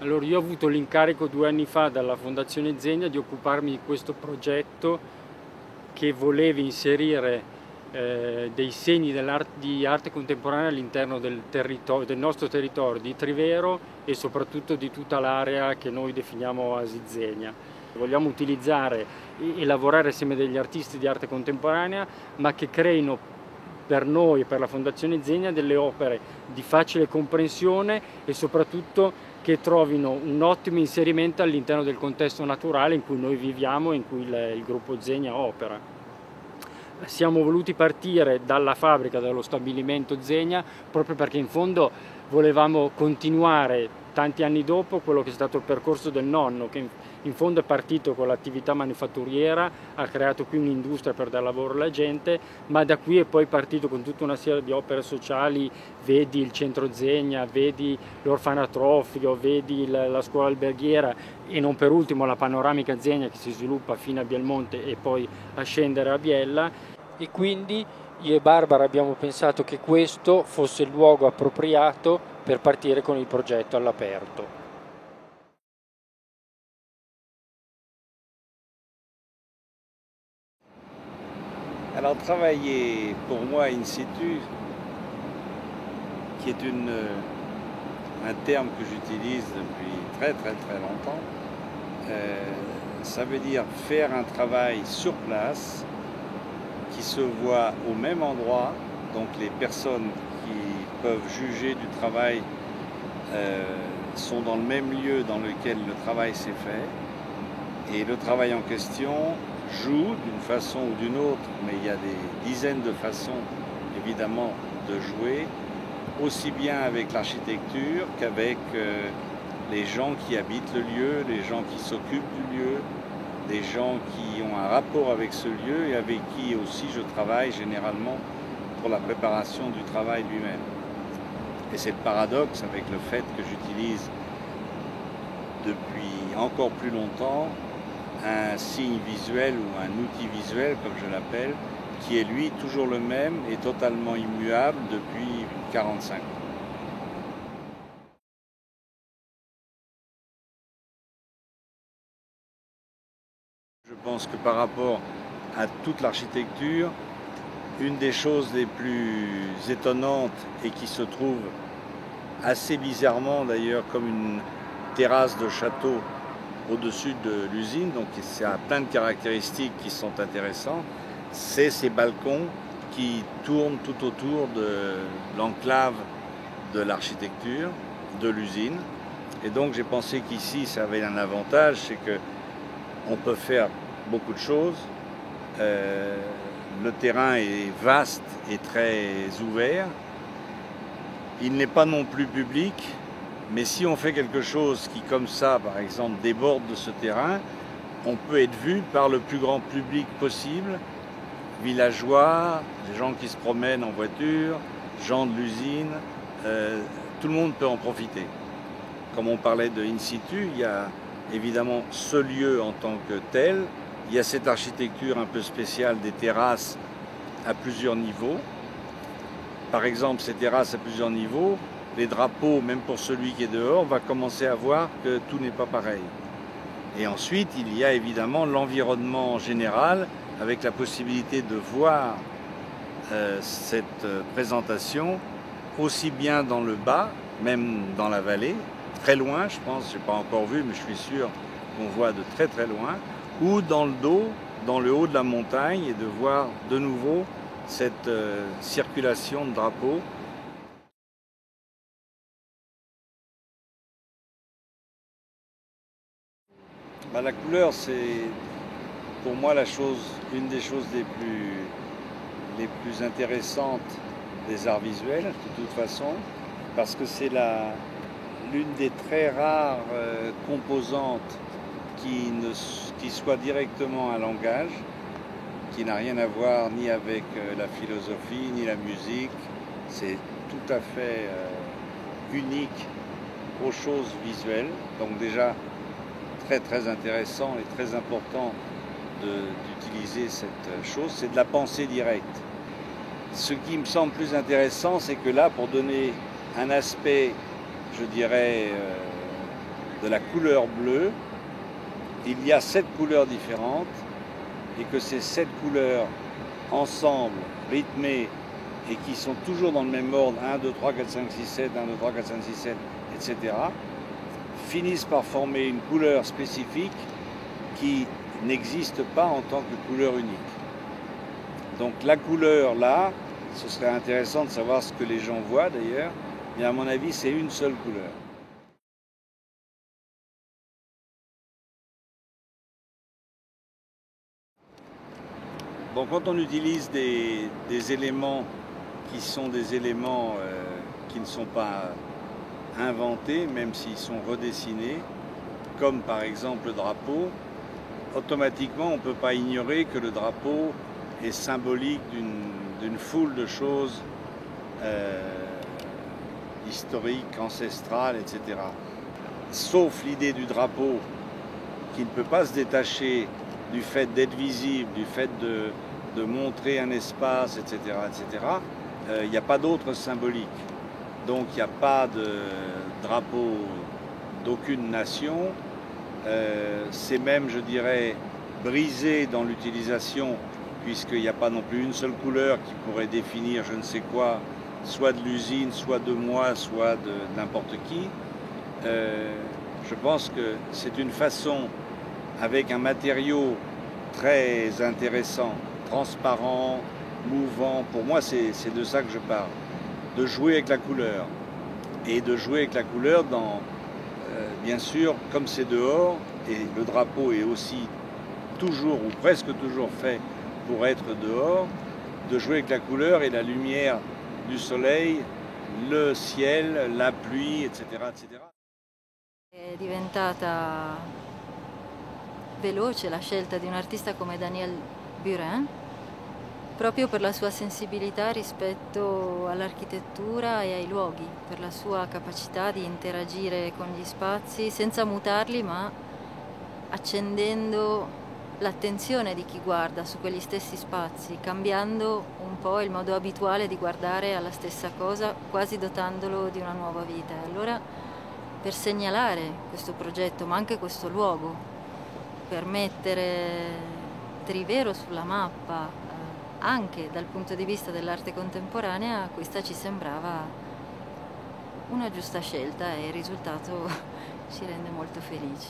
Allora, io ho avuto l'incarico 2 anni fa dalla Fondazione Zegna di occuparmi di questo progetto che voleva inserire dei segni di arte contemporanea all'interno del nostro territorio di Trivero e soprattutto di tutta l'area che noi definiamo Asizegna. Vogliamo utilizzare e lavorare assieme degli artisti di arte contemporanea, ma che creino per noi e per la Fondazione Zegna delle opere di facile comprensione e soprattutto che trovino un ottimo inserimento all'interno del contesto naturale in cui noi viviamo e in cui il gruppo Zegna opera. Siamo voluti partire dalla fabbrica, dallo stabilimento Zegna, proprio perché in fondo volevamo continuare tanti anni dopo quello che è stato il percorso del nonno, che in fondo è partito con l'attività manifatturiera, ha creato qui un'industria per dare lavoro alla gente, ma da qui è poi partito con tutta una serie di opere sociali, vedi il centro Zegna, vedi l'orfanatrofio, vedi la scuola alberghiera e non per ultimo la panoramica Zegna che si sviluppa fino a Bielmonte e poi a scendere a Biella. E quindi io e Barbara abbiamo pensato che questo fosse il luogo appropriato per partire con il progetto all'aperto. Alors travailler pour moi in situ, qui est un terme que j'utilise depuis très longtemps, ça veut dire faire un travail sur place qui se voit au même endroit, donc les personnes qui peuvent juger du travail sont dans le même lieu dans lequel le travail s'est fait, et le travail en question joue d'une façon ou d'une autre, mais il y a des dizaines de façons évidemment de jouer, aussi bien avec l'architecture qu'avec les gens qui habitent le lieu, les gens qui s'occupent du lieu, des gens qui ont un rapport avec ce lieu et avec qui aussi je travaille généralement pour la préparation du travail lui-même. Et c'est le paradoxe avec le fait que j'utilise depuis encore plus longtemps un signe visuel ou un outil visuel, comme je l'appelle, qui est lui toujours le même et totalement immuable depuis 45 ans. Je pense que par rapport à toute l'architecture, une des choses les plus étonnantes et qui se trouve assez bizarrement d'ailleurs comme une terrasse de château au-dessus de l'usine, donc ça a plein de caractéristiques qui sont intéressantes, c'est ces balcons qui tournent tout autour de l'enclave de l'architecture, de l'usine. Et donc j'ai pensé qu'ici ça avait un avantage, c'est que on peut faire beaucoup de choses. Le terrain est vaste et très ouvert. Il n'est pas non plus public, mais si on fait quelque chose qui, comme ça, par exemple, déborde de ce terrain, on peut être vu par le plus grand public possible, villageois, les gens qui se promènent en voiture, gens de l'usine, tout le monde peut en profiter. Comme on parlait de in situ, il y a évidemment ce lieu en tant que tel, il y a cette architecture un peu spéciale des terrasses à plusieurs niveaux. Par exemple, ces terrasses à plusieurs niveaux, les drapeaux, même pour celui qui est dehors, va commencer à voir que tout n'est pas pareil. Et ensuite, il y a évidemment l'environnement général, avec la possibilité de voir cette présentation aussi bien dans le bas, même dans la vallée, très loin, je pense, je n'ai pas encore vu, mais je suis sûr qu'on voit de très loin, ou dans le dos, dans le haut de la montagne, et de voir de nouveau cette circulation de drapeaux. La couleur, c'est pour moi une des choses les plus intéressantes des arts visuels, de toute façon, parce que c'est l'une des très rares composantes qui soit directement un langage, qui n'a rien à voir ni avec la philosophie, ni la musique. C'est tout à fait unique aux choses visuelles. Donc déjà, très intéressant et très important d'utiliser cette chose, c'est de la pensée directe. Ce qui me semble plus intéressant, c'est que là, pour donner un aspect, je dirais, de la couleur bleue, il y a 7 couleurs différentes et que ces 7 couleurs ensemble, rythmées et qui sont toujours dans le même ordre, 1, 2, 3, 4, 5, 6, 7, 1, 2, 3, 4, 5, 6, 7, etc., finissent par former une couleur spécifique qui n'existe pas en tant que couleur unique. Donc la couleur là, ce serait intéressant de savoir ce que les gens voient d'ailleurs, mais à mon avis c'est une seule couleur. Bon, quand on utilise des éléments qui sont des éléments qui ne sont pas inventés, même s'ils sont redessinés, comme par exemple le drapeau, automatiquement on ne peut pas ignorer que le drapeau est symbolique d'une foule de choses historiques, ancestrales, etc. Sauf l'idée du drapeau qui ne peut pas se détacher du fait d'être visible, du fait de montrer un espace, etc., etc., il n'y a pas d'autre symbolique. Donc il n'y a pas de drapeau d'aucune nation. C'est même, je dirais, brisé dans l'utilisation, puisqu'il n'y a pas non plus une seule couleur qui pourrait définir je ne sais quoi, soit de l'usine, soit de moi, soit de n'importe qui. Je pense que c'est une façon, avec un matériau très intéressant, transparent, mouvant, pour moi c'est de ça que je parle, de jouer avec la couleur. Et de jouer avec la couleur dans, bien sûr, comme c'est dehors, et le drapeau est aussi toujours ou presque toujours fait pour être dehors, de jouer avec la couleur et la lumière du soleil, le ciel, la pluie, etc., etc. È diventata veloce la scelta di un artista come Daniel Buren, proprio per la sua sensibilità rispetto all'architettura e ai luoghi, per la sua capacità di interagire con gli spazi senza mutarli, ma accendendo l'attenzione di chi guarda su quegli stessi spazi, cambiando un po' il modo abituale di guardare alla stessa cosa, quasi dotandolo di una nuova vita. E allora, per segnalare questo progetto, ma anche questo luogo, per mettere Trivero sulla mappa, anche dal punto di vista dell'arte contemporanea, questa ci sembrava una giusta scelta e il risultato ci rende molto felici.